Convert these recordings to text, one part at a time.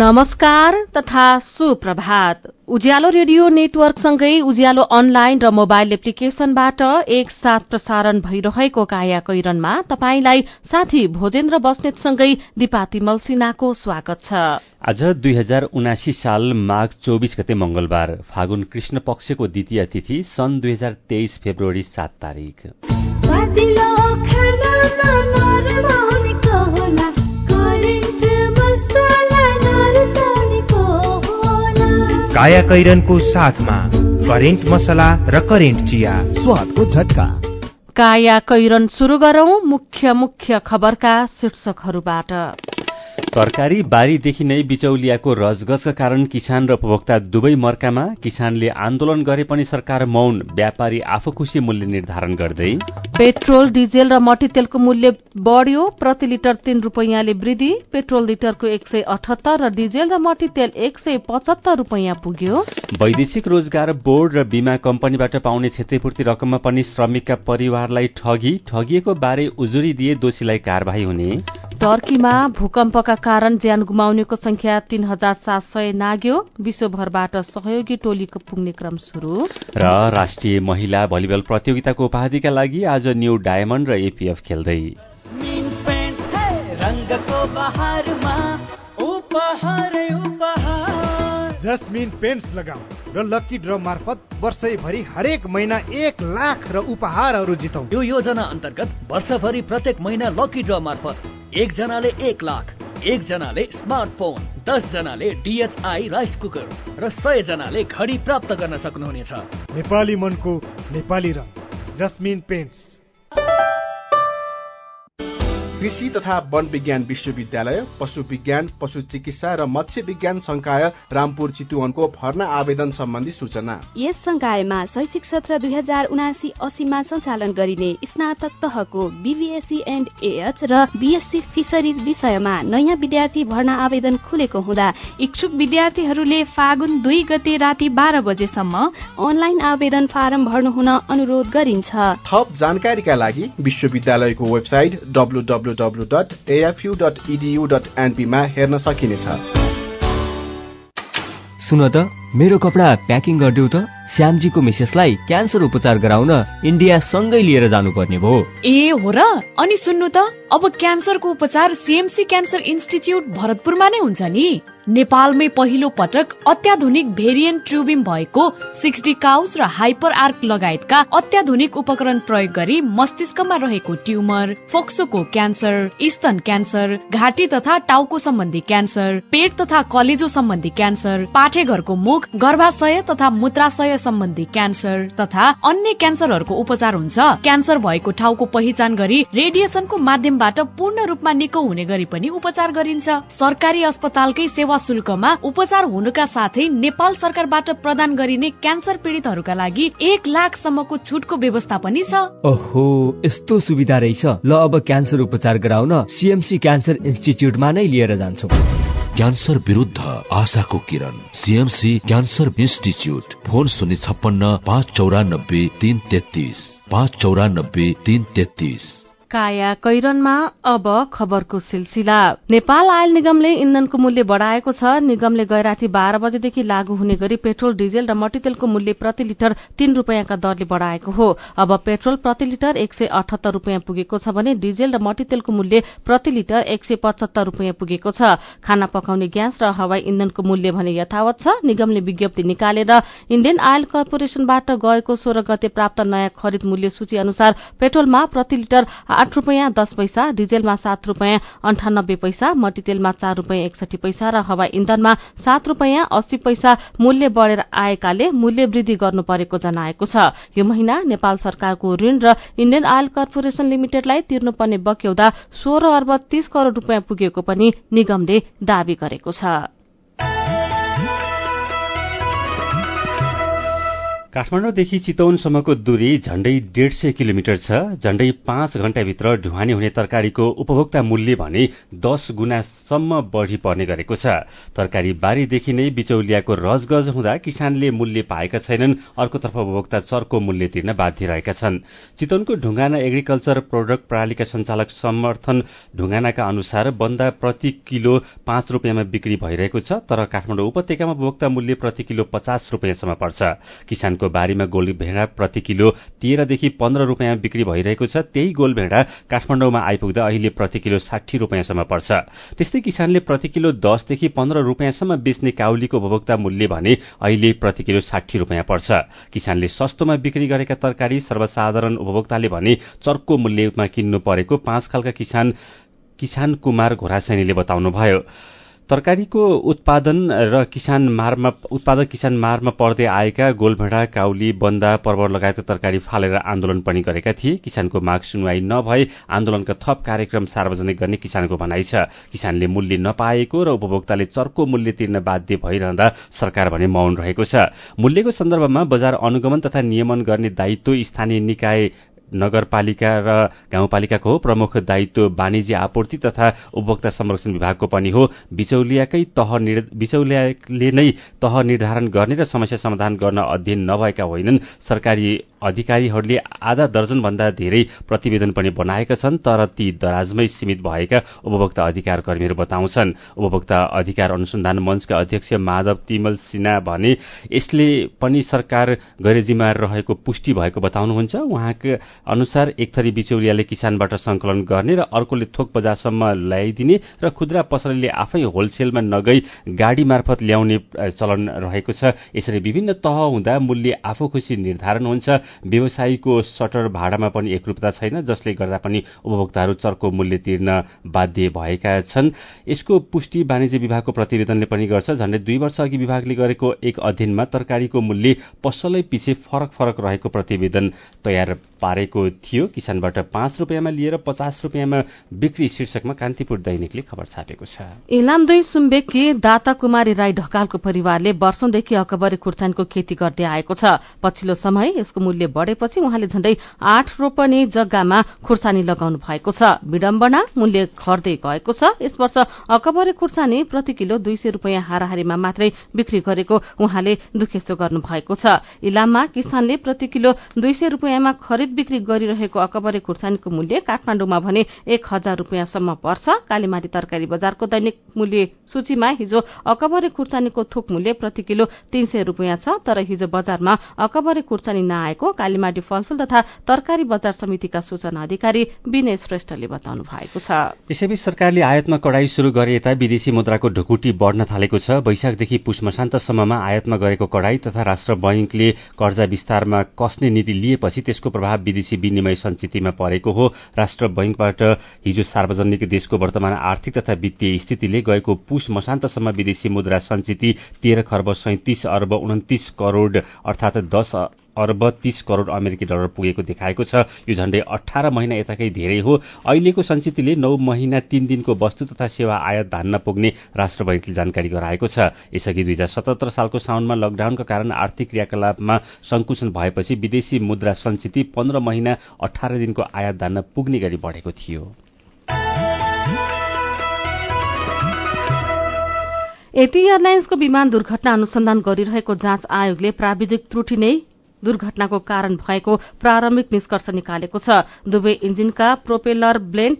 नमस्कार तथा सुप्रभात। उज्यालो रेडियो नेटवर्कसँगै उज्यालो अनलाइन र मोबाइल एप्लिकेशनबाट एकसाथ प्रसारण भइरहेको काया कैरनमा तपाईंलाई साथी भोजेन्द्र बस्नेतसँगै दिपाती मल्सिनाको स्वागत छ। आज 2079 साल माघ 24 गते मंगलबार, फागुन कृष्ण पक्षको द्वितीय तिथि, सन् 2023 फेब्रुअरी 7 तारिक। काया कैरनको साथमा करेन्ट मसला र करेन्ट चिया, स्वादको झट्का। काया कैरन शुरू गरौं मुख्य खबरका शीर्षकहरूबाट। तरकारी बारीदेखि नै बिचौलियाको रजगजका कारण किसान र उपभोक्ता दुवै मर्कामा। किसानले आन्दोलन गरे पनि सरकार मौन, व्यापारी आफू खुशी मूल्य निर्धारण गर्दै। पेट्रोल, डिजेल र मट्टीतेलको मूल्य बढ्यो, प्रति लिटर 3 रुपैयाँले वृद्धि। पेट्रोल लिटरको 178 र डिजेल र मट्टीतेल 175 रुपैयाँ पुग्यो। वैदेशिक रोजगार बोर्ड र बीमा कम्पनीबाट पाउने क्षतिपूर्ति रकममा पनि श्रमिकका परिवारलाई ठगिएको बारे उजुरी दिए दोषीलाई कारबाही हुने। टर्कीमा भूकम्पका कारण ज्यान गुमाउनेको संख्या 3700 नाग्यो। विश्वभरबाट सहयोगी टोलीको पुग्ने क्रम शुरू। र राष्ट्रिय महिला भलिबल प्रतियोगिताको उपाधिका लागि आज न्यू डायमण्ड र एपीएफ खेल्दै। जस्मिन पेन्ट्स लगाऊ र लकी ड्र मार्फत वर्षैभरि हरेक महिना 1 लाख र उपहारहरू जितौं। यो योजना अन्तर्गत वर्षभरि प्रत्येक महिना लकी ड्र मार्फत 1 जनाले 1 लाख, 1 जनाले स्मार्टफोन, 10 जनाले DHI राइस कुकर र 100 जनाले घडी प्राप्त गर्न सक्नुहुनेछ। नेपाली मनको नेपाली रङ, जस्मिन पेन्ट्स। कृषि तथा वन विज्ञान विश्वविद्यालय, पशु विज्ञान, पशु चिकित्सा र मत्स्य विज्ञान संकाय रामपुर चितुवनको भर्ना आवेदन सम्बन्धी सूचना। यस संकायमा शैक्षिक सत्र 2079-80 मा सञ्चालन गरिने स्नातक तहको BVSC एन्ड AH र BSc फिशरिज विषयमा नयाँ विद्यार्थी भर्ना आवेदन खुलेको हुँदा इच्छुक विद्यार्थीहरूले फागुन 2 गते राति 12 बजेसम्म अनलाइन आवेदन फारम भर्नु हुन अनुरोध गरिन्छ। थप जानकारीका लागि विश्वविद्यालयको वेबसाइट www.afu.edu.np मा हेर्न सकिनेछ। सुन त, मेरो कपडा प्याकिङ गरिदेऊ त। श्यामजीको मिसेसलाई क्यान्सर उपचार गराउन इन्डिया सँगै लिएर जानुपर्ने भयो। ए हो र? अनि सुन्नु त, अब क्यान्सरको उपचार CMC क्यान्सर इन्स्टिच्युट भरतपुरमा नै हुन्छ नि। नेपालमै पहिलो पटक अत्याधुनिक भेरिएन्ट ट्युबिम भएको 60 काउज र हाइपर आर्क लगायतका अत्याधुनिक उपकरण प्रयोग गरी मस्तिष्कमा रहेको ट्युमर, फोक्सोको क्यान्सर, स्तन क्यान्सर, घाँटी तथा टाउको सम्बन्धी क्यान्सर, पेट तथा कलेजो सम्बन्धी क्यान्सर, पाठेघरको मुख, गर्भाशय तथा मूत्राशय सम्बन्धी क्यान्सर तथा अन्य क्यान्सरहरूको उपचार हुन्छ। क्यान्सर भएको ठाउँको पहिचान गरी रेडिएसनको माध्यमबाट पूर्ण रूपमा निको हुने गरी पनि उपचार गरिन्छ। सरकारी अस्पतालकै सेवा शुल्कमा उपचार हुनुका साथै नेपाल सरकारबाट प्रदान गरिने क्यान्सर पीडितहरूका लागि 1 लाखसम्मको छुटको व्यवस्था पनि छ। ओहो, यस्तो सुविधा रहेछ। ल, अब क्यान्सर उपचार गराउन CMC क्यान्सर इन्स्टिच्युटमा नै लिएर जान्छौ। क्यान्सर विरुद्ध आशाको किरण, CMC क्यान्सर इन्स्टिच्युट। फोन 056 594 333 594 333। काया कैरनमा अब खबरको सिलसिला। नेपाल आयल निगमले इन्धनको मूल्य बढाएको छ। निगमले गैराती 12 बजेदेखि लागू हुने गरी पेट्रोल, डिजेल र मट्टीतेलको मूल्य प्रति लिटर 3 रुपैयाँका दरले बढाएको हो। अब पेट्रोल प्रति लिटर 178 रुपैयाँ पुगेको छ भने डिजेल र मट्टीतेलको मूल्य प्रति लिटर 175 रुपैयाँ पुगेको छ। खाना पकाउने ग्यास र हवाई इन्धनको मूल्य भने यथावत छ। निगमले विज्ञप्ति निकालेर इण्डियन आयल कर्पोरेशनबाट गएको 16 गते प्राप्त नयाँ खरिद मूल्य सूची अनुसार पेट्रोलमा प्रति लिटर 8 रुपैयाँ 10 पैसा, डिजेलमा 7 रुपैयाँ 98 पैसा, मट्टीतेलमा 4 रुपैयाँ 61 पैसा र हवाई इन्धनमा 7 रुपैयाँ 80 पैसा मूल्य बढेर आएकाले मूल्य वृद्धि गर्नु परेको जनाएको छ। यो महिना नेपाल सरकारको ऋण र इण्डियन आयल कर्पोरेशन लिमिटेडलाई तिर्नुपर्ने बक्यौदा 16 अर्ब 30 करोड़ रुपैयाँ पुगेको पनि निगमले दावी गरेको छ। काठमाडौँदेखि चितवनसम्मको दूरी झण्डै 150 किलोमिटर छ। झण्डै 5 घण्टाभित्र ढुवानी हुने तरकारीको उपभोक्ता मूल्य भने 10 गुणासम्म बढ़ी पर्ने गरेको छ। तरकारी बारीदेखि नै बिचौलियाको रजगज हुँदा किसानले मूल्य पाएका छैनन्, अर्कोतर्फ उपभोक्ता चर्को मूल्य तिर्न बाध्य रहेका छन्। चितवनको ढुङ्गाना एग्रिकल्चर प्रोडक्ट प्रणालीका सञ्चालक समर्थन ढुङ्गानाका अनुसार बन्दा प्रति किलो 5 रुपियाँमा बिक्री भइरहेको छ, तर काठमाडौँ उपत्यकामा उपभोक्ता मूल्य प्रति किलो 50 रुपियाँसम्म पर्छ। किसानको बारीमा गोल भेडा प्रति किलो 13 देखि 15 रुपियाँ बिक्री भइरहेको छ। त्यही गोल भेडा काठमाडौँमा आइपुग्दा अहिले प्रति किलो 60 रुपियाँसम्म पर्छ। त्यस्तै किसानले प्रति किलो 10 देखि 15 रुपियाँसम्म बेच्ने काउलीको उपभोक्ता मूल्य भने अहिले प्रति किलो 60 रुपियाँ पर्छ। किसानले सस्तोमा बिक्री गरेका तरकारी सर्वसाधारण उपभोक्ताले भने चर्को मूल्यमा किन्नु परेको 5 खालका किसान कुमार घोरासैनीले बताउनुभयो। तरकारीको उत्पादक किसान मारमा पर्दै आएका गोलभेडा, काउली, बन्दा, परवर लगायतका तरकारी फालेर आन्दोलन पनि गरेका थिए। किसानको माग सुनवाई नभए आन्दोलनका थप कार्यक्रम सार्वजनिक गर्ने किसानको भनाइ छ। किसानले मूल्य नपाएको र उपभोक्ताले चर्को मूल्य तिर्न बाध्य भइरहँदा सरकार भने मौन रहेको छ। मूल्यको सन्दर्भमा बजार अनुगमन तथा नियमन गर्ने दायित्व स्थानीय निकाय, नगरपालिका र गाउँपालिकाको हो। प्रमुख दायित्व वाणिज्य आपूर्ति तथा उपभोक्ता संरक्षण विभागको पनि हो। बिचौलियाले नै तह निर्धारण गर्ने र समस्या समाधान गर्न अध्ययन नभएका होइनन्। सरकारी अधिकारीहरूले आधा दर्जन भन्दा धेरै प्रतिवेदन पनि बनाएका छन्, तर ती दराजमै सीमित भएका उपभोक्ता अधिकार कर्मीहरू बताउँछन्। उपभोक्ता अधिकार अनुसन्धान मञ्चका अध्यक्ष माधव तिमल सिन्हा भने यसले पनि सरकार गैरजिम्मेवार रहेको पुष्टि भएको बताउनुहुन्छ। उहाँका अनुसार एक थरी बिचौलियाले किसानबाट संकलन गर्ने र अर्कोले थोक बजारसम्म ल्याइदिने र खुद्रा पसलेले आफै होलसेलमा नगई गाडी मार्फत ल्याउने चलन रहेको छ। यसरी विभिन्न तह हुँदा मूल्य आफू खुसी निर्धारण हुन्छ। व्यवसायीको सटर भाडामा पनि एकरूपता छैन, जसले गर्दा पनि उपभोक्ताहरू चर्को मूल्य तिर्न बाध्य भएका छन्। यसको पुष्टि वाणिज्य विभागको प्रतिवेदनले पनि गर्छ। झण्डै 2 वर्ष अघि विभागले गरेको एक अध्ययनमा तरकारीको मूल्य पसलै पछि फरक रहेको प्रतिवेदन तयार पारेको थियो। किसानबाट 5 रुपियाँमा लिएर 50 रुपियाँमा बिक्री शीर्षकमा कान्तिपुर दैनिकले खबर छापेको छ। इलाम 2 सुम्बेककी दाता कुमारी राई ढकालको परिवारले वर्षौंदेखि अकबरे खुर्सानीको खेती गर्दै आएको छ। पछिल्लो समय यसको मूल्य बढेपछि उहाँले झण्डै 8 रोपनी जग्गामा खुर्सानी लगाउनु भएको छ। विडम्बना मूल्य घट्दै गएको छ। यस वर्ष अकबरे खुर्सानी प्रति किलो 200 रुपियाँ हाराहारीमा मात्रै बिक्री गरेको उहाँले दुखेसो गर्नु भएको छ। इलाममा किसानले प्रति किलो 200 रुपियाँमा खरिद बिक्री गरिरहेको अकबरे खुर्सानीको मूल्य काठमाडौँमा भने 1000 रुपियाँसम्म पर्छ। कालीमाटी तरकारी बजारको दैनिक मूल्य सूचीमा हिजो अकबरे खुर्सानीको थोक मूल्य प्रति किलो 300 रुपियाँ छ, तर हिजो बजारमा अकबरे खुर्सानी नआएको कालीमाटी फलफूल तथा तरकारी बजार समितिका सूचना अधिकारी विनय श्रेष्ठले बताउनु भएको छ। यसैबीच सरकारले आयातमा कडाई शुरू गरे यता विदेशी मुद्राको ढुकुटी बढ्न थालेको छ। वैशाखदेखि पुष मसान्तसम्ममा आयातमा गरेको कडाई तथा राष्ट्र बैंकले कर्जा विस्तारमा कसने नीति लिएपछि त्यसको प्रभाव विदेशी विनिमय सञ्चितमा परेको हो। राष्ट्र बैंकबाट हिजो सार्वजनिक देशको वर्तमान आर्थिक तथा वित्तीय स्थितिले गएको पुष मसान्तसम्म विदेशी मुद्रा सञ्चित 13 खर्ब 37 अर्ब 29 करोड़ अर्थात 10 अर्ब 30 करोड़ अमेरिकी डलर पुगेको देखाएको छ। यो झण्डै 18 महिना यताकै धेरै हो। अहिलेको सञ्चितले 9 महिना 3 दिनको वस्तु तथा सेवा आयात धान्न पुग्ने राष्ट्र बैंकले जानकारी गराएको छ। यसअघि 2077 सालको साउनमा लकडाउनका कारण आर्थिक क्रियाकलापमा संकुचन भएपछि विदेशी मुद्रा सञ्चित 15 महिना 18 दिनको आयात धान्न पुग्ने गरी बढेको थियो। एटी एयरलाइन्सको विमान दुर्घटना अनुसन्धान गरिरहेको जाँच आयोगले प्राविधिक त्रुटि नै दुर्घटनाको कारण भएको प्रारम्भिक निष्कर्ष निकालेको छ। दुवै इन्जिनका प्रोपेलर ब्लेड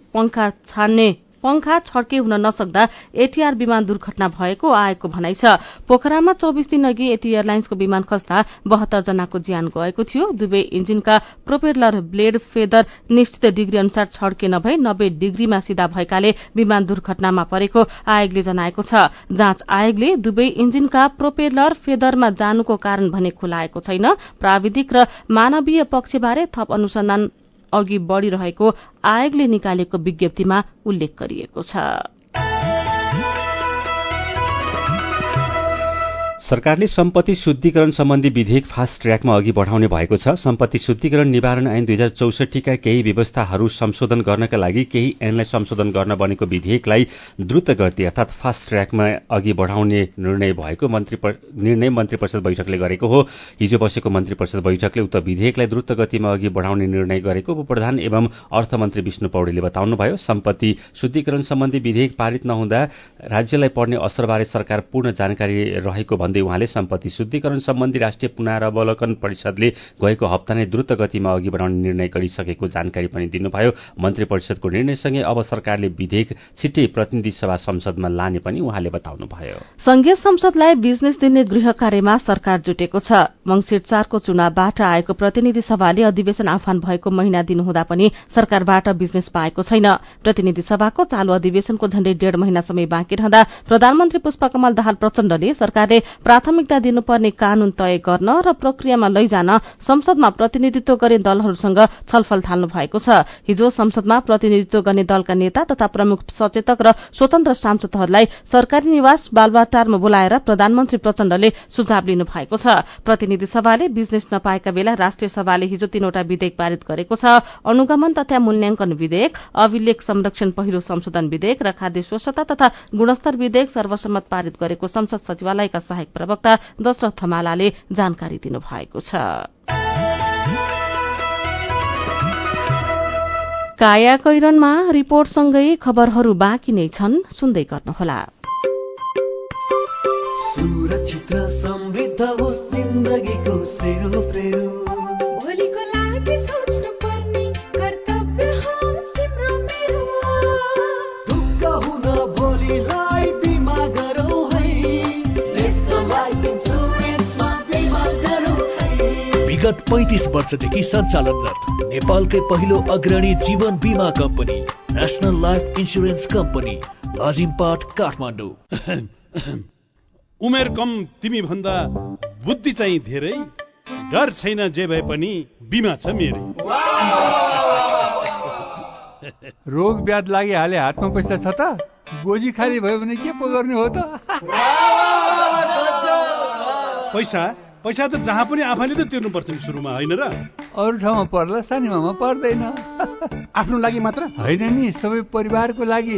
पंखा छड्के हुन नसक्दा एटीआर विमान दुर्घटना भएको आयोगको भनाइ छ। पोखरामा 24 दिन अघि एटी एयरलाइन्सको विमान खस्दा 72 जनाको ज्यान गएको थियो। दुवै इन्जिनका प्रोपेलर ब्लेड फेदर निश्चित डिग्री अनुसार छड्के नभई 90 डिग्रीमा सिधा भएकाले विमान दुर्घटनामा परेको आयोगले जनाएको छ। जाँच आयोगले दुवै इन्जिनका प्रोपेलर फेदरमा जानुको कारण भने खुलाएको छैन। प्राविधिक र मानवीय पक्षबारे थप अनुसन्धान अघि बढ़िरहेको आयोगले निकालेको विज्ञप्तिमा उल्लेख गरिएको छ। सरकारले सम्पत्ति शुद्धिकरण सम्बन्धी विधेयक फास्ट ट्र्याकमा अघि बढाउने भएको छ। सम्पत्ति शुद्धिकरण निवारण ऐन 2064 का केही व्यवस्थाहरू संशोधन गर्नका लागि केही ऐनलाई संशोधन गर्न बनेको विधेयकलाई द्रुत गति अर्थात फास्ट ट्र्याकमा अघि बढाउने निर्णय भएको मन्त्री परिषद बैठकले गरेको हो। हिजो बसेको मन्त्री परिषद बैठकले उक्त विधेयकलाई द्रुत गतिमा अघि बढाउने निर्णय गरेको उपप्रधान एवं अर्थमन्त्री विष्णु पौडेलले बताउनुभयो। सम्पत्ति शुद्धिकरण सम्बन्धी विधेयक पारित नहुँदा राज्यलाई पर्ने असरबारे सरकार पूर्ण जानकारी रहेको भन्दै उहाँले सम्पत्ति शुद्धिकरण सम्बन्धी राष्ट्रिय पुनरावलोकन परिषदले गएको हप्ता नै द्रुत गतिमा अघि बढाउने निर्णय गरिसकेको जानकारी पनि दिनुभयो। मन्त्री परिषदको निर्णयसँगै अब सरकारले विधेयक छिट्टै प्रतिनिधि सभा संसदमा लाने पनि उहाँले बताउनुभयो। संघीय संसदलाई बिजनेस दिने गृह कार्यमा सरकार जुटेको छ। मंसिर 4 को चुनावबाट आएको प्रतिनिधि सभाले अधिवेशन आह्वान भएको महिना दिनुहुँदा पनि सरकारबाट बिजनेस पाएको छैन। प्रतिनिधि सभाको चालू अधिवेशनको झण्डै 1.5 महिना समय बाँकी रहँदा प्रधानमन्त्री पुष्पकमल दाहाल प्रचण्डले सरकारले प्राथमिकता दिनुपर्ने कानून तय गर्न र प्रक्रियामा लैजान संसदमा प्रतिनिधित्व गर्ने दलहरूसँग छलफल थाल्नु भएको छ। हिजो संसदमा प्रतिनिधित्व गर्ने दलका नेता तथा प्रमुख सचेतक र स्वतन्त्र सांसदहरूलाई सरकारी निवास बालुवाटारमा बोलाएर प्रधानमन्त्री प्रचण्डले सुझाव लिनु भएको छ। प्रतिनिधि सभाले बिजनेस नपाएका बेला राष्ट्रिय सभाले हिजो 3वटा विधेयक पारित गरेको छ। अनुगमन तथा मूल्याङ्कन विधेयक, अभिलेख संरक्षण पहिलो संशोधन विधेयक र खाद्य स्वच्छता तथा गुणस्तर विधेयक सर्वसम्मत पारित गरेको संसद सचिवालयका सहायक प्रवक्ता दशरथ थमालाले जानकारी दिनुभएको छ। काया कैरनमा रिपोर्टसँगै खबरहरू बाँकी नै छन्, सुन्दै गर्नुहोला। सुरक्षित र समृद्ध होस् जिन्दगीको सेरोफेरो, भोलिको लागि सोच्नु पर्ने कर्तव्य हो तिम्रो मेरो। ढुक्क हुन भोलिलाई बिमा गरौँ है, नेशनल लाइफ इन्सुरेन्समा बिमा गरौँ है। विगत 35 वर्षदेखि सञ्चालनरत नेपालकै पहिलो अग्रणी जीवन बीमा company national life insurance company, Lazimpat, Kathmandu. उमेर कम तिमी भन्दा बुद्धि चाहिँ धेरै, डर छैन जे भए पनि बिमा छ मेरै। रोग ब्याध लागिहाले हातमा पैसा छ त, गोजी खाली भयो भने के पो गर्ने हो त। पैसा त जहाँ पनि आफैले त तिर्नुपर्छ नि सुरुमा, होइन र? अरू ठाउँमा पर्ला, सानीमामा पर्दैन। आफ्नो लागि मात्र होइन नि, सबै परिवारको लागि।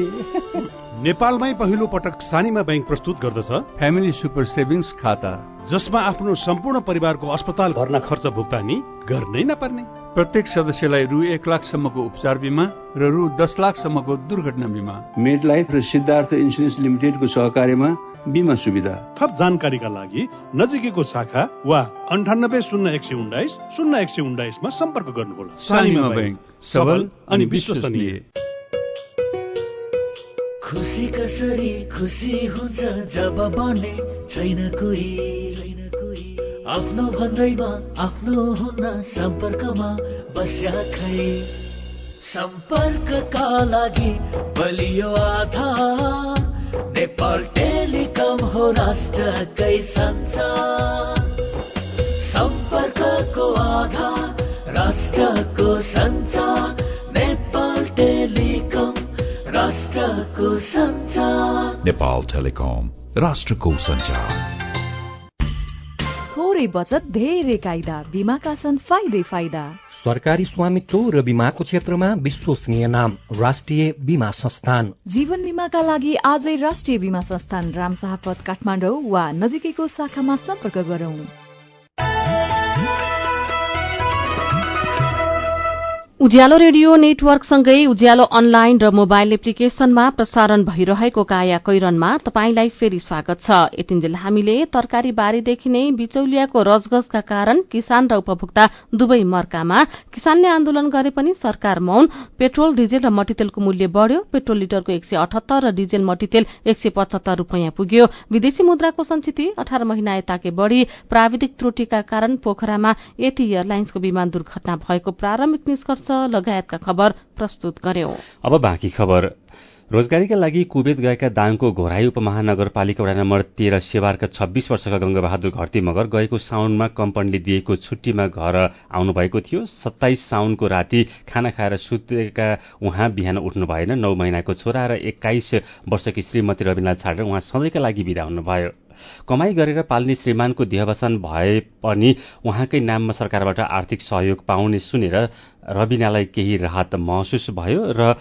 नेपालमै पहिलो पटक सानीमा बैंक प्रस्तुत गर्दछ फ्यामिली सुपर सेभिङ्स खाता, जसमा आफ्नो सम्पूर्ण परिवारको अस्पताल भर्ना खर्च भुक्तानी गर्नै नपर्ने। प्रत्येक सदस्यलाई रु 1 लाख सम्मको उपचार बिमा र रु 10 लाख सम्मको दुर्घटना बिमा। मेडलाइफ र सिद्धार्थ इन्सुरेन्स लिमिटेडको सहकार्यमा बिमा सुविधा। थप जानकारीका लागि नजिकैको शाखा वा 980119 मा सम्पर्क गर्नुहोला। सानीमा बैंक, सबल अनि विश्वसनीय। खुसी कसरी खुसी हुन्छ जब बढ्ने छैन कोही, आफ्नो भन्दैमा आफ्नो हुन सम्पर्कमा बस्या खै। सम्पर्कका लागि बलियो आधार नेपाल टेलिकम हो राष्ट्रकै सञ्चार। सम्पर्कको आधार राष्ट्रको सञ्चार, नेपाल टेलिकम राष्ट्रको सञ्चार। नेपाल टेलिकम राष्ट्रको सञ्चार। थोरै बचत धेरै कायदा, बीमाका छन् फाइदै फाइदा। सरकारी स्वामित्व र बीमाको क्षेत्रमा विश्वसनीय नाम राष्ट्रिय बीमा संस्थान। जीवन बीमाका लागि आजै राष्ट्रिय बीमा संस्थान रामशाहपथ काठमाडौँ वा नजिकैको शाखामा सम्पर्क गरौं। उज्यालो रेडियो नेटवर्कसँगै उज्यालो अनलाइन र मोबाइल एप्लिकेशनमा प्रसारण भइरहेको काया कैरनमा तपाईंलाई फेरि स्वागत छ। यतिन्जेल हामीले तरकारी बारीदेखि नै बिचौलियाको रजगजका कारण किसान र उपभोक्ता दुवै मर्कामा। किसानले आन्दोलन गरे पनि सरकार मौन। पेट्रोल, डिजेल र मट्टीतेलको मूल्य बढ़्यो। पेट्रोल लिटरको 178 र डिजेल मट्टीतेल 175 रूपियाँ पुग्यो। विदेशी मुद्राको सञ्चित 18 महिना यताकै बढ़ी। प्राविधिक त्रुटिका कारण पोखरामा यति एयरलाइन्सको विमान दुर्घटना भएको प्रारम्भिक निष्कर्ष लगायतका खबर प्रस्तुत गर्यौं। अब बाँकी खबर। रोजगारीका लागि कुवेत गएका दाङको घोराई उपमहानगरपालिका वडा नम्बर 13 सेवारका 26 वर्षका गंगबहादुर घरती मगर गएको साउनमा कम्पनीले दिएको छुट्टीमा घर आउनुभएको थियो। 27 साउनको राति खाना खाएर सुतेका उहाँ बिहान उठ्नु भएन। 9 महिनाको छोरा र 21 वर्षकी श्रीमती रविनालाई छाडेर उहाँ सधैँका लागि बिदा हुनुभयो। कमाई गरेर पाल्ने श्रीमानको देहावसान भए पनि उहाँकै नाममा सरकारबाट आर्थिक सहयोग पाउने सुनेर रबिनालाई केही राहत महसुस भयो र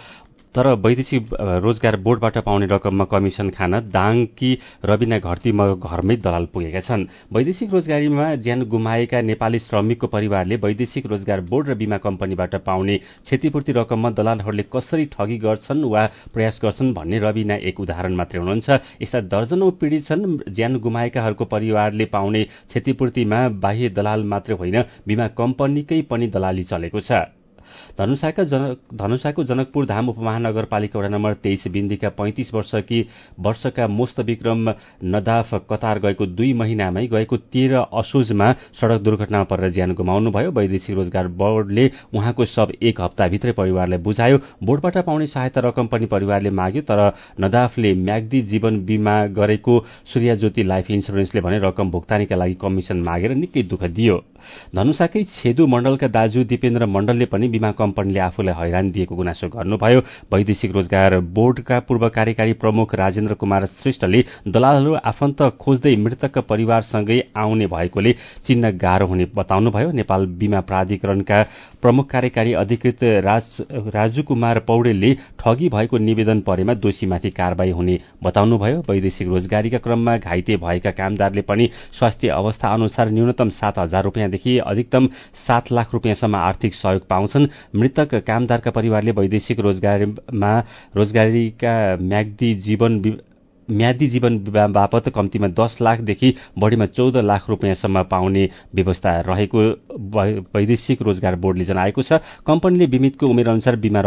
तर वैदेशिक रोजगार बोर्डबाट पाउने रकममा कमिसन खान दाङकी रबिना घरमै दलाल पुगेका छन्। वैदेशिक रोजगारीमा ज्यान गुमाएका नेपाली श्रमिकको परिवारले वैदेशिक रोजगार बोर्ड र बीमा कम्पनीबाट पाउने क्षतिपूर्ति रकममा दलालहरूले कसरी ठगी गर्छन् वा प्रयास गर्छन् भन्ने रबिना एक उदाहरण मात्रै हुनुहुन्छ। यस्ता दर्जनौं पीडित छन्। ज्यान गुमाएकाहरूको परिवारले पाउने क्षतिपूर्तिमा बाह्य दलाल मात्र होइन, बीमा कम्पनीकै पनि दलाली चलेको छ। धनुषाको जनकपुर धाम उपमहानगरपालिका वडा नम्बर 23 बिन्दीका 35 वर्षका मोस्त विक्रम नदाफ कतार गएको 2 महिनामै गएको 13 असोजमा सड़क दुर्घटनामा परेर ज्यान गुमाउनुभयो। वैदेशिक रोजगार बोर्डले उहाँको शव 1 हप्ताभित्रै परिवारलाई बुझायो। बोर्डबाट पाउने सहायता रकम पनि परिवारले माग्यो, तर नदाफले म्याग्दी जीवन बीमा गरेको सूर्य ज्योति लाइफ इन्सुरेन्सले भने रकम भुक्तानीका लागि कमिसन मागेर निकै दुःख दियो। धनुषाकै छेदु मण्डलका दाजु दिपेन्द्र मण्डलले पनि बीमा कम्पनीले आफूलाई हैरान दिएको गुनासो गर्नुभयो। वैदेशिक रोजगार बोर्डका पूर्व कार्यकारी प्रमुख राजेन्द्र कुमार श्रेष्ठले दलालहरू आफन्त खोज्दै मृतकका परिवारसँगै आउने भएकोले चिन्न गाह्रो हुने बताउनुभयो। नेपाल बीमा प्राधिकरणका प्रमुख कार्यकारी अधिकृत राजु कुमार पौडेलले ठगी भएको निवेदन परेमा दोषीमाथि कारबाही हुने बताउनुभयो। वैदेशिक रोजगारीका क्रममा घाइते भएका कामदारले पनि स्वास्थ्य अवस्था अनुसार न्यूनतम 7,000 रुपियाँदेखि अधिकतम 7 लाख रुपियाँसम्म आर्थिक सहयोग पाउँछन्। मृतक कामदारका परिवारले वैदेशिक रोजगारीका म्यादी जीवन बापत कम्तीमा 10 लाखदेखि बढीमा 14 लाख रुपियाँसम्म पाउने व्यवस्था रहेको वैदेशिक रोजगार बोर्डले जनाएको छ। कम्पनीले बीमितको उमेर अनुसार बीमा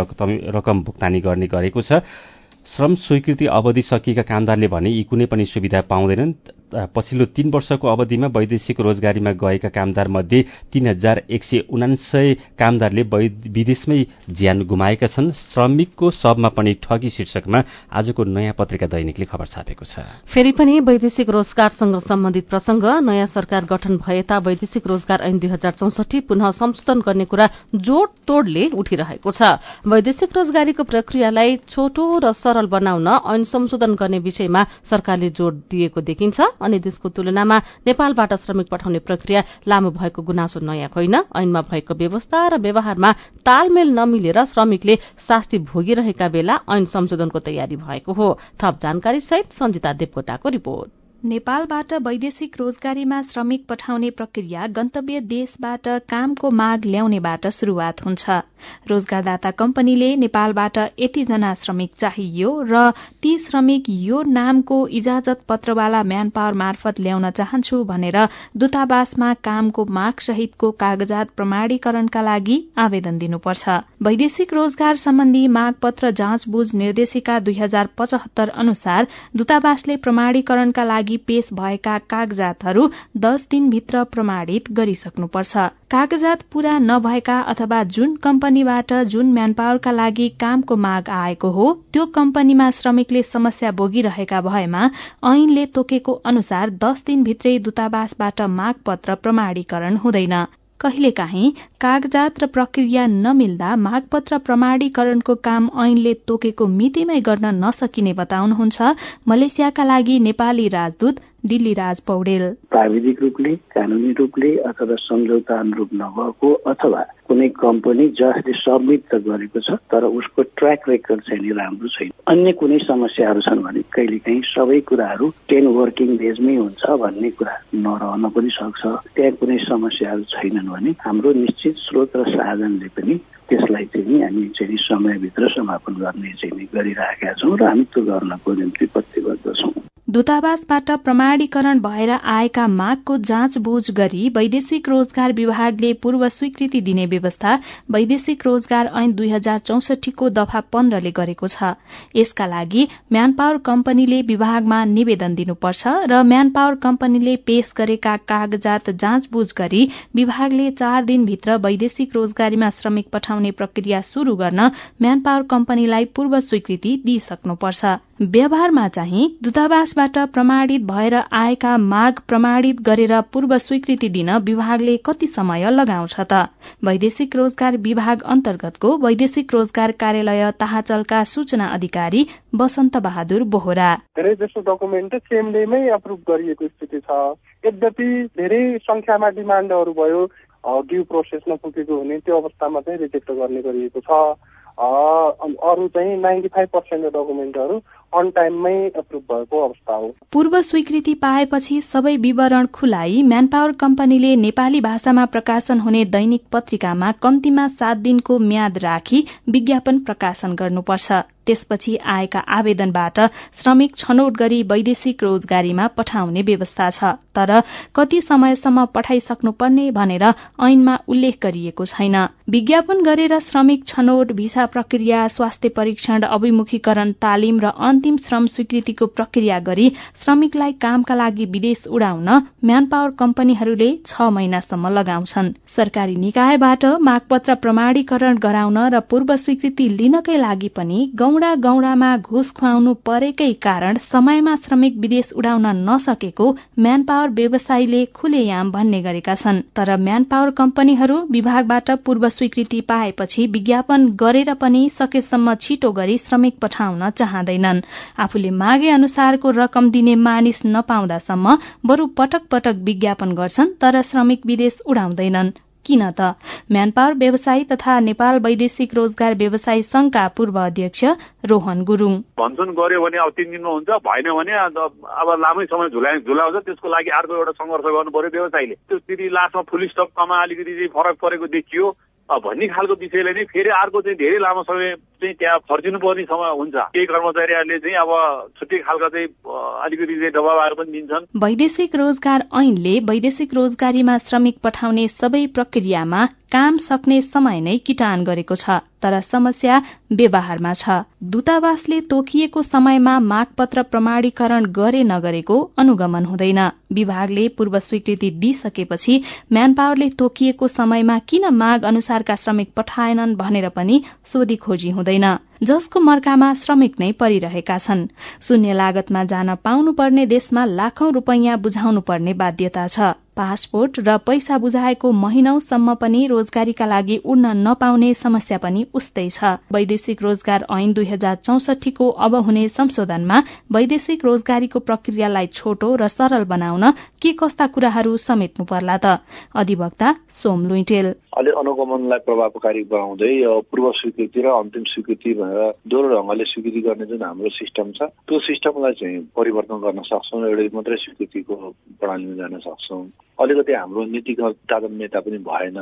रकम भुक्तानी गर्ने गरेको छ। श्रम स्वीकृति अवधि सकिएका कामदारले भने यी कुनै पनि सुविधा पाउँदैनन्। पछिल्लो 3 वर्षको अवधिमा वैदेशिक रोजगारीमा गएका कामदार मध्ये 3179 कामदारले विदेशमै ज्यान गुमाएका छन्। श्रमिकको शवमा पनि ठगी शीर्षकमा आजको नयाँ पत्रिका दैनिकले खबर छापेको छ। फेरि पनि वैदेशिक रोजगारसँग सम्बन्धित प्रसंग। नयाँ सरकार गठन भएता वैदेशिक रोजगार ऐन 2064 पुनः संशोधन गर्ने कुरा जोड़ तोड़ले उठिरहेको छ। वैदेशिक रोजगारीको प्रक्रियालाई छोटो र सरल बनाउन ऐन संशोधन गर्ने विषयमा सरकारले जोड़ दिएको देखिन्छ। अनि देशको तुलनामा नेपालबाट श्रमिक पठाउने प्रक्रिया लामो भएको गुनासो नयाँ होइन। ऐनमा भएको व्यवस्था र व्यवहारमा तालमेल नमिलेर श्रमिकले शास्ति भोगिरहेका बेला ऐन संशोधनको तयारी भएको हो। थप जानकारी सहित सञ्जिता देवकोटाको रिपोर्ट। नेपालबाट वैदेशिक रोजगारीमा श्रमिक पठाउने प्रक्रिया गन्तव्य देशबाट कामको माग ल्याउनेबाट शुरूआत हुन्छ। रोजगारदाता कम्पनीले नेपालबाट यतिजना श्रमिक चाहियो र ती श्रमिक यो नामको इजाजत पत्रवाला म्यान पावर मार्फत ल्याउन चाहन्छु भनेर दूतावासमा कामको माग सहितको कागजात प्रमाणीकरणका लागि आवेदन दिनुपर्छ। वैदेशिक रोजगार सम्बन्धी मागपत्र जाँचबुझ निर्देशिका 2075 अनुसार दूतावासले प्रमाणीकरणका लागि पेश भएका कागजातहरू 10 दिनभित्र प्रमाणित गरिसक्नुपर्छ। कागजात पूरा नभएका अथवा जुन कम्पनीबाट जुन म्यानपावरका लागि कामको माग आएको हो त्यो कम्पनीमा श्रमिकले समस्या भोगिरहेका भएमा ऐनले तोकेको अनुसार 10 दिनभित्रै दूतावासबाट मागपत्र प्रमाणीकरण हुँदैन। कहिलेकाहीँ कागजात र प्रक्रिया नमिल्दा मागपत्र प्रमाणीकरणको काम ऐनले तोकेको मितिमै गर्न नसकिने बताउनुहुन्छ मलेसियाका लागि नेपाली राजदूत दिल्लीराज पौडेल। प्राविधिक रूपले, कानूनी रूपले अथवा सम्झौता अनुरूप नभएको अथवा कुनै कम्पनी जसले सबमिट त गरेको छ तर उसको ट्र्याक रेकर्ड चाहिँ राम्रो छैन, अन्य कुनै समस्याहरू छन् भने कहिलेकाहीँ सबै कुराहरू 10 वर्किङ डेजमै हुन्छ भन्ने कुरा नरहन पनि सक्छ। त्यहाँ कुनै समस्याहरू छैनन् भने हाम्रो निश्चित स्रोत र साधनले पनि त्यसलाई चाहिँ हामी चाहिँ समयभित्र समापन गर्ने चाहिँ गरिरहेका छौँ र हामी त्यो गर्नको निम्ति प्रतिबद्ध छौँ। दूतावासबाट प्रमाणीकरण भएर आएका मागको जाँचबुझ गरी वैदेशिक रोजगार विभागले पूर्व स्वीकृति दिने व्यवस्था वैदेशिक रोजगार ऐन 2064 को दफा 15 ले गरेको छ। यसका लागि म्यानपावर कम्पनीले विभागमा निवेदन दिनुपर्छ र म्यानपावर कम्पनीले पेश गरेका कागजात जाँचबुझ गरी विभागले 4 दिनभित्र वैदेशिक रोजगारीमा श्रमिक पठाउने प्रक्रिया शुरू गर्न म्यानपावर कम्पनीलाई पूर्व स्वीकृति दिइसक्नुपर्छ। व्यवहारमा चाहिँ दूतावासबाट प्रमाणित भएर आएका माग प्रमाणित गरेर पूर्व स्वीकृति दिन विभागले कति समय लगाउँछ त? वैदेशिक रोजगार विभाग अन्तर्गतको वैदेशिक रोजगार कार्यालय ताहाचलका सूचना अधिकारी वसन्त बहादुर बोहरा। धेरै जसो डकुमेन्ट सेम डेमै अप्रुभ गरिएको स्थिति छ। यद्यपि धेरै संख्यामा डिमान्डहरू भयो ड्यू प्रोसेसमा पुगेको हुने त्यो अवस्थामा चाहिँ रिजेक्ट गर्ने गरिएको छ। अरू चाहिँ 95% डकुमेन्टहरू अन टाइममै अप्रुभ भएको अवस्था हो। पूर्व स्वीकृति पाएपछि सबै विवरण खुलाई म्यानपावर कम्पनीले नेपाली भाषामा प्रकाशन हुने दैनिक पत्रिकामा कम्तीमा 7 दिनको म्याद राखी विज्ञापन प्रकाशन गर्नुपर्छ। त्यसपछि आएका आवेदनबाट श्रमिक छनौट गरी वैदेशिक रोजगारीमा पठाउने व्यवस्था छ। तर कति समयसम्म पठाइसक्नुपर्ने भनेर ऐनमा उल्लेख गरिएको छैन। विज्ञापन गरेर श्रमिक छनौट, भिसा प्रक्रिया, स्वास्थ्य परीक्षण, अभिमुखीकरण, तालिम र अन्तिम श्रम स्वीकृतिको प्रक्रिया गरी श्रमिकलाई कामका लागि विदेश उडाउन म्यानपावर कम्पनीहरूले 6 महिनासम्म लगाउँछन्। सरकारी निकायबाट मागपत्र प्रमाणीकरण गराउन र पूर्व स्वीकृति लिनकै लागि पनि गौडामा घुस खुवाउनु परेकै कारण समयमा श्रमिक विदेश उडाउन नसकेको म्यानपावर व्यवसायीले खुलेआम भन्ने गरेका छन्। तर म्यानपावर कम्पनीहरू विभागबाट पूर्व स्वीकृति पाएपछि विज्ञापन गरेर पनि सकेसम्म छिटो गरी श्रमिक पठाउन चाहँदैनन्। आफूले मागे अनुसारको रकम दिने मानिस नपाउँदासम्म बरु पटक पटक विज्ञापन गर्छन् तर श्रमिक विदेश उडाउँदैनन्। किन त? म्यानपावर व्यवसायी तथा नेपाल वैदेशिक रोजगार व्यवसायी संघका पूर्व अध्यक्ष रोहन गुरुङ भन्छन् गर्यो भने अब 3 दिनमा हुन्छ, भएन भने अब लामै समय झुलाउँछ। त्यसको लागि अर्को एउटा संघर्ष गर्नु पर्यो व्यवसायीले। त्यो फेरि लास्टमा फुल स्टपमा अलिकति चाहिँ फरक परेको देखियो भन्ने खालको विषयले नै फेरि अर्को चाहिँ धेरै लामो समय चाहिँ त्यहाँ फर्किनु पर्ने समय हुन्छ। केही कर्मचारीहरूले चाहिँ अब छुट्टै खालका चाहिँ अलिकति चाहिँ दबावहरू पनि दिन्छन्। वैदेशिक रोजगार ऐनले वैदेशिक रोजगारीमा श्रमिक पठाउने सबै प्रक्रियामा काम सक्ने समय नै किटान गरेको छ। तर समस्या व्यवहारमा छ। दूतावासले तोकिएको समयमा मागपत्र प्रमाणीकरण गरे नगरेको अनुगमन हुँदैन। विभागले पूर्व स्वीकृति दिइसकेपछि म्यानपावरले तोकिएको समयमा किन माग अनुसारका श्रमिक पठाएनन् भनेर पनि सोधी खोजी हुँदैन। जसको मर्कामा श्रमिक नै परिरहेका छन्। शून्य लागतमा जान पाउनुपर्ने देशमा लाखौं रुपैयाँ बुझाउनु पर्ने बाध्यता छ। पासपोर्ट र पैसा बुझाएको महिनौसम्म पनि रोजगारीका लागि उड्न नपाउने समस्या पनि उस्तै छ। वैदेशिक रोजगार ऐन 2064 को अब हुने संशोधनमा वैदेशिक रोजगारीको प्रक्रियालाई छोटो र सरल बनाउन के कस्ता कुराहरू समेट्नु पर्ला त? अधिवक्ता सोम लुइटेल अहिले अनुगमनलाई प्रभावकारी बनाउँदै पूर्व स्वीकृति र अन्तिम स्वीकृति भनेर दोहोरो ढंगले स्वीकृति गर्ने जुन हाम्रो सिस्टम छ त्यो सिस्टमलाई चाहिँ परिवर्तन गर्न सक्छौं। एउटै मात्रै स्वीकृतिको प्रणालीमा जान सक्छौं। अलिकति हाम्रो नीतिगत तारतम्यता पनि भएन।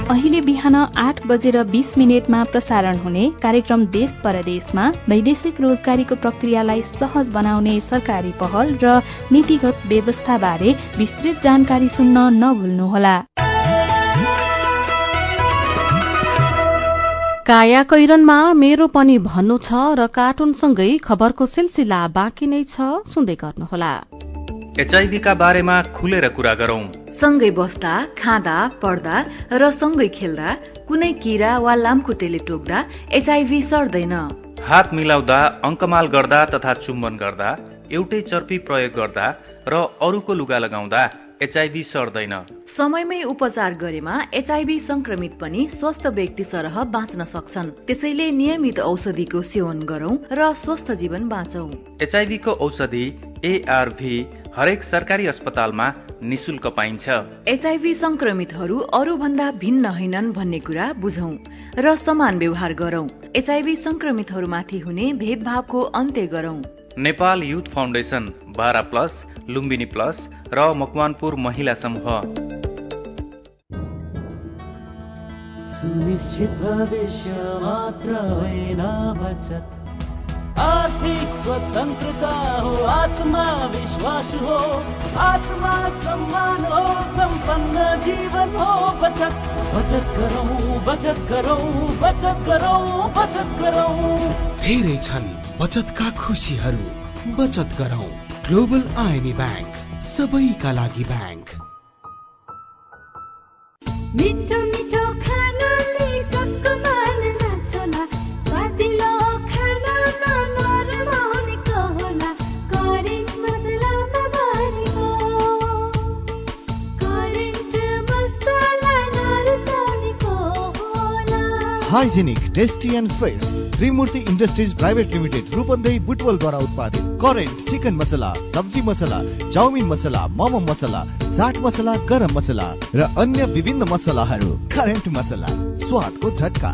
अहिले बिहान 8:20 प्रसारण हुने कार्यक्रम देश परदेशमा वैदेशिक रोजगारीको प्रक्रियालाई सहज बनाउने सरकारी पहल र नीतिगत व्यवस्था बारे विस्तृत जानकारी सुन्न नभुल्नुहोला। काया कैरनमा मेरो पनि भन्नु छ र कार्टुनसँगै खबरको सिलसिला बाँकी नै छ, सुन्दै गर्नुहोला। एचआईभी का बारेमा खुलेर कुरा गरौं। सँगै बस्दा, खाँदा, पढ्दा र सँगै खेल्दा कुनै कीरा वा लामखुट्टेले टोक्दा एचआईभी सर्दैन। हात मिलाउँदा, अंकमाल गर्दा तथा चुम्बन गर्दा, एउटै चर्पी प्रयोग गर्दा र अरूको लुगा लगाउँदा एचआईभी सर्दैन। समयमै उपचार गरेमा एचआईभी संक्रमित पनि स्वस्थ व्यक्ति सरह बाँच्न सक्छन्। त्यसैले नियमित औषधिको सेवन गरौं र स्वस्थ जीवन बाँचौं। एचआईभी को औषधि एआरभी हरेक सरकारी अस्पतालमा निशुल्क पाइन्छ। एचआईभी संक्रमितहरू अरू भन्दा भिन्न होइनन् भन्ने कुरा बुझौं र समान व्यवहार गरौं। एचआईभी संक्रमितहरूमाथि हुने भेदभावको अन्त्य गरौं। Nepal youth foundation, 12+, Lumbini plus र मकवानपुर महिला समूह। सुनिश्चित भविष्य मात्र होइन बचत, आर्थिक स्वतन्त्रता हो, आत्मविश्वास हो, आत्मा सम्मान हो, सम्पन्न जीवन हो। बचत बचत गरौं, बचत गरौं, बचत गरौं, बचत गरौं। धेरै छन् बचतका खुशीहरू, बचत गरौं। ग्लोबल आईएमई बैंक, सबैका लागि बैंक। मिठो मिठो खानाले टक्क मान नाच्ला, स्वादिलो खाना नरमाउनेको hygienic, tasty and fresh Trimurti industries private limited Rupandehi बुटवलद्वारा उत्पादित करेन्ट चिकन मसला, सब्जी मसला, चाउमिन मसला, मोमो मसला, चाट मसला, गरम मसला र अन्य विभिन्न मसलाहरू। करेन्ट मसला, स्वादको झट्का।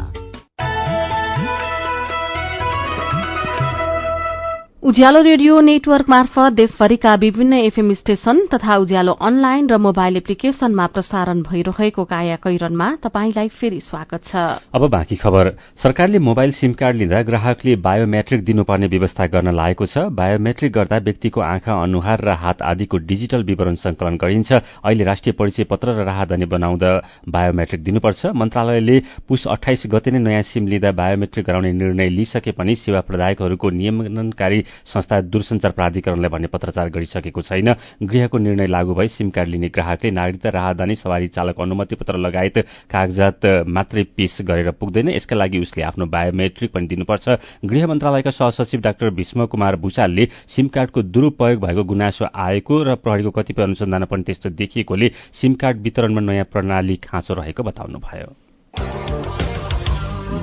उज्यालो रेडियो नेटवर्क मार्फत देशभरिका विभिन्न एफएम स्टेशन तथा उज्यालो अनलाइन र मोबाइल एप्लिकेशनमा प्रसारण भइरहेको काया कैरनमा तपाईंलाई फेरि स्वागत छ। अब बाँकी खबर। सरकारले मोबाइल सिम कार्ड लिँदा ग्राहकले बायोमेट्रिक दिनुपर्ने व्यवस्था गर्न लागेको छ। बायोमेट्रिक गर्दा व्यक्तिको आँखा, अनुहार र हात आदिको डिजिटल विवरण संकलन गरिन्छ। अहिले राष्ट्रिय परिचय पत्र र राहदानी बनाउँदा बायोमेट्रिक दिनुपर्छ। मन्त्रालयले पुस 28 गते नै नयाँ सिम लिँदा बायोमेट्रिक गराउने निर्णय लिइसके पनि सेवा प्रदायकहरूको नियमनकारी संस्था दूरसञ्चार प्राधिकरणलाई भन्ने पत्रचार गरिसकेको छैन। गृहको निर्णय लागू भए सिम कार्ड लिने ग्राहकले नागरिकता, राहदानी, सवारी चालक अनुमति पत्र लगायत कागजात मात्रै पेश गरेर पुग्दैन। यसका लागि उसले आफ्नो बायोमेट्रिक पनि दिनुपर्छ। गृह मन्त्रालयका सहसचिव डाक्टर भीष्म कुमार भूषालले सिम कार्डको दुरूपयोग भएको गुनासो आएको र प्रहरीको कतिपय अनुसन्धान पनि त्यस्तो देखिएकोले सिम कार्ड वितरणमा नयाँ प्रणाली खाँचो रहेको बताउनुभयो।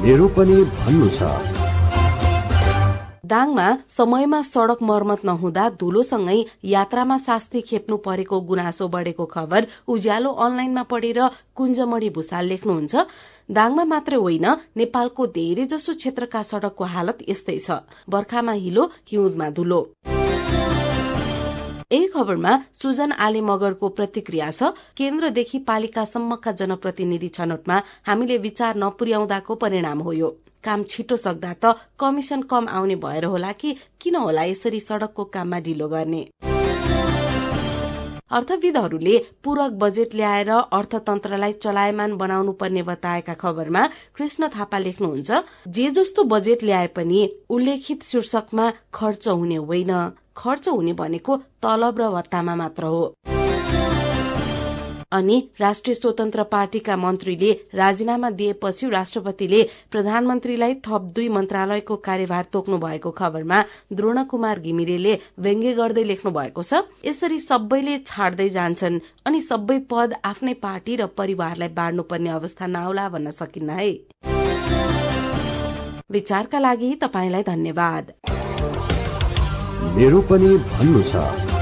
मेरो पनि भन्नु छ। दाङमा समयमा सड़क मर्मत नहुँदा धुलोसँगै यात्रामा शास्ति खेप्नु परेको गुनासो बढ़ेको खबर उज्यालो अनलाइनमा पढेर कुञ्जमणि भूषाल लेख्नुहुन्छ। दाङमा मात्रै होइन, नेपालको धेरैजसो क्षेत्रका सड़कको हालत यस्तै छ। बर्खामा हिलो, हिउँदमा धुलो। यही खबरमा सुजन आले मगरको प्रतिक्रिया छ। केन्द्रदेखि पालिकासम्मका जनप्रतिनिधि छनौटमा हामीले विचार नपुर्याउँदाको परिणाम हो यो। काम छिटो सक्दा त कमिशन कम आउने भएर होला कि किन होला यसरी सड़कको काममा ढिलो गर्ने। अर्थविदहरूले पूरक बजेट ल्याएर अर्थतन्त्रलाई चलायमान बनाउनु पर्ने बताएका खबरमा कृष्ण थापा लेख्नुहुन्छ, जे जस्तो बजेट ल्याए पनि उल्लेखित शीर्षकमा खर्च हुने होइन। खर्च हुने भनेको तलब र भत्तामा मात्र हो। अनि राष्ट्रिय स्वतन्त्र पार्टीका मन्त्रीले राजीनामा दिएपछि राष्ट्रपतिले प्रधानमन्त्रीलाई थप 2 मन्त्रालयको कार्यभार तोक्नु भएको खबरमा द्रोण कुमार घिमिरेले व्यङ्ग्य गर्दै लेख्नु भएको छ, यसरी सबैले छाड्दै जान्छन् अनि सबै पद आफ्नै पार्टी र परिवारलाई बाँड्नुपर्ने अवस्था नआउला भन्न सकिन्न है। विचारका लागि तपाईंलाई धन्यवाद। मेरो पनि भन्नु छ।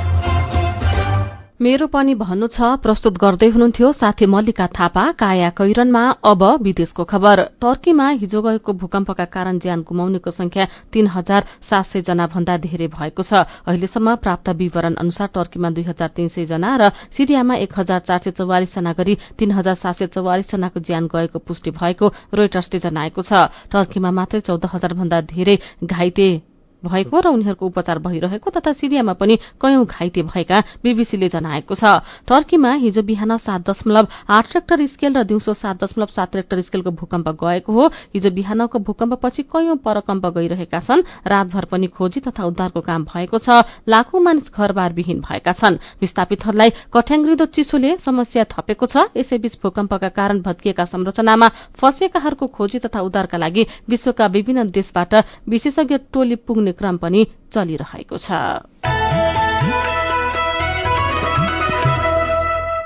मेरो पनि भन्नु छ प्रस्तुत गर्दै हुनुहुन्थ्यो साथी मल्लिका थापा। काया कैरनमा अब विदेशको खबर। टर्कीमा हिजो गएको भूकम्पका कारण ज्यान गुमाउनेको संख्या 3700 जना भन्दा धेरै भएको छ। अहिलेसम्म प्राप्त विवरण अनुसार टर्कीमा 2300 जना र सिरियामा 1444 जना गरी 3744 जनाको ज्यान गएको पुष्टि भएको रोइटर्सले जनाएको छ। टर्कीमा मात्रै 14000 भन्दा धेरै घाइते भएको र उनीहरूको उपचार भइरहेको तथा सिरियामा पनि कयौं घाइते भएका बीबीसीले जनाएको छ। टर्कीमा हिजो बिहान 7.8 रेक्टर स्केल र दिउँसो 7.7 रेक्टर स्केलको भूकम्प गएको हो। हिजो बिहानको भूकम्पपछि कयौं परकम्प गइरहेका छन्। रातभर पनि खोजी तथा उद्धारको काम भएको छ। लाखौं मानिस घरबारविहीन भएका छन्। विस्थापितहरूलाई कठ्याङ्ग्रिदो चिसोले समस्या थपेको छ। यसैबीच भूकम्पका कारण भत्किएका संरचनामा फँसेकाहरूको खोजी तथा उद्धारका लागि विश्वका विभिन्न देशबाट विशेषज्ञ टोली पुग्ने क्रम पनि चलिरहेको छ।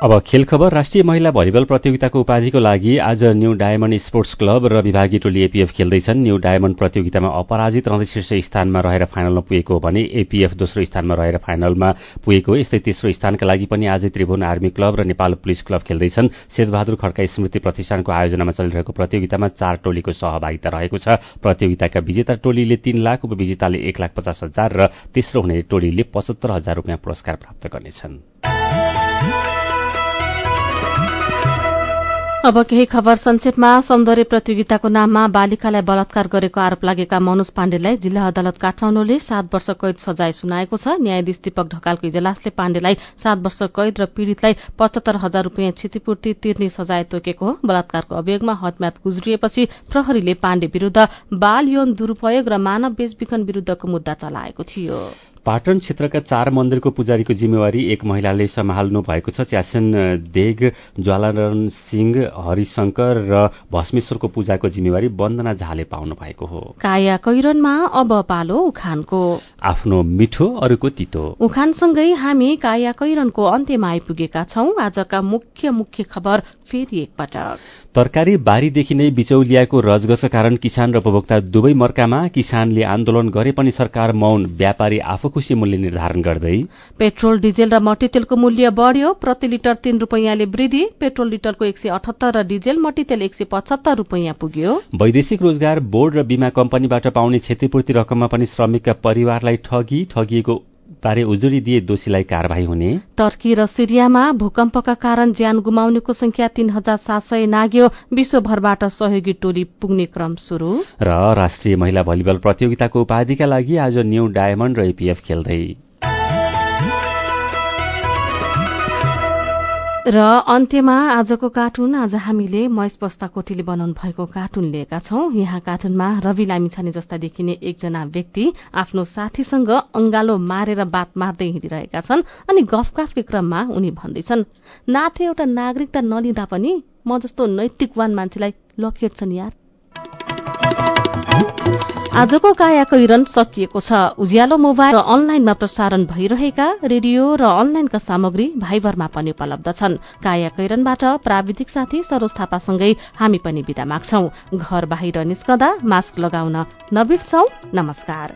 अब खेल खबर। राष्ट्रिय महिला भलिबल प्रतियोगिताको उपाधिको लागि आज न्यू डायमण्ड स्पोर्ट्स क्लब र विभागीय टोली एपीएफ खेल्दैछन्। न्यू डायमण्ड प्रतियोगितामा अपराजित रहँदै शीर्ष स्थानमा रहेर फाइनलमा पुगेको हो भने एपीएफ दोस्रो स्थानमा रहेर फाइनलमा पुगेको। यस्तै तेस्रो स्थानका लागि पनि आज त्रिभुवन आर्मी क्लब र नेपाल पुलिस क्लब खेल्दैछन्। शेरबहादुर खड्का स्मृति प्रतिष्ठानको आयोजनामा चलिरहेको प्रतियोगितामा 4 टोलीको सहभागिता रहेको छ। प्रतियोगिताका विजेता टोलीले 3 लाख, उपविजेताले 1,50,000 र तेस्रो हुने टोलीले 75,000 रुपियाँ पुरस्कार प्राप्त गर्नेछन्। अब केही खबर संक्षेपमा। सौन्दर्य प्रतियोगिताको नाममा बालिकालाई बलात्कार गरेको आरोप लागेका मनोज पाण्डेलाई जिल्ला अदालत काठमाडौँले 7 वर्ष कैद सजाय सुनाएको छ। न्यायाधीश दीपक ढकालको इजलासले पाण्डेलाई 7 वर्ष कैद र पीड़ितलाई 75,000 रुपियाँ क्षतिपूर्ति तिर्ने सजाय तोकेको हो। बलात्कारको अभियोगमा हदम्याद गुज्रिएपछि प्रहरीले पाण्डे विरूद्ध बाल यौन दुरूपयोग र मानव बेचबिखन विरूद्धको मुद्दा चलाएको थियो। पाटन क्षेत्रका 4 मन्दिरको पुजारीको जिम्मेवारी एक महिलाले सम्हाल्नु भएको छ। च्यासन देग, ज्वालारण सिंह, हरिशंकर र भस्मेश्वरको पूजाको जिम्मेवारी वन्दना झाले पाउनु भएको हो। काया कैरनमा अब पालो उखानको। आफ्नो मिठो अरूको तितो। उखानसँगै हामी काया कैरनको अन्त्यमा आइपुगेका छौं। आजका मुख्य खबर फेरि एकपटक। तरकारी बारीदेखि नै बिचौलियाको रजगसका कारण किसान र उपभोक्ता दुवै मर्कामा। किसानले आन्दोलन गरे पनि सरकार मौन, व्यापारी आफू खुशी मूल्य निर्धारण गर्दै। पेट्रोल, डिजेल र मट्टीतेलको मूल्य बढ्यो। प्रति लिटर 3 रुपैयाँले वृद्धि। पेट्रोल लिटरको 178 र डिजेल मट्टीतेल 175 रुपैयाँ पुग्यो। वैदेशिक रोजगार बोर्ड र बीमा कम्पनीबाट पाउने क्षतिपूर्ति रकममा पनि श्रमिकका परिवारलाई ठगिएको बारे उजुरी दिए दोषीलाई कारवाही हुने। टर्की र सिरियामा भूकम्पका कारण ज्यान गुमाउनेको संख्या 3700 नाग्यो। विश्वभरबाट सहयोगी टोली पुग्ने क्रम शुरू। र राष्ट्रिय महिला भलिबल प्रतियोगिताको उपाधिका लागि आज न्यू डायमण्ड र एपीएफ खेल्दै। र अन्त्यमा आजको कार्टुन। आज हामीले महेश बस्ताकोटीले बनाउनु भएको कार्टुन लिएका छौं। यहाँ कार्टुनमा रवि लामिछाने जस्ता देखिने एकजना व्यक्ति आफ्नो साथीसँग अंगालो मारेर बात मार्दै हिँडिरहेका छन्। अनि गफकाफकै क्रममा उनी भन्दैछन्, नाथे एउटा नागरिकता नलिँदा पनि म जस्तो नैतिकवान मान्छेलाई लखेट्छन् यार। आजको काया कैरन सकिएको छ। उज्यालो मोबाइल र अनलाइनमा प्रसारण भइरहेका रेडियो र अनलाइनका सामग्री भाइबरमा पनि उपलब्ध छन्। काया कैरनबाट प्राविधिक साथी सरोज थापासँगै हामी पनि बिदा माग्छौं। घर बाहिर निस्कँदा मास्क लगाउन नबिर्सौं। नमस्कार।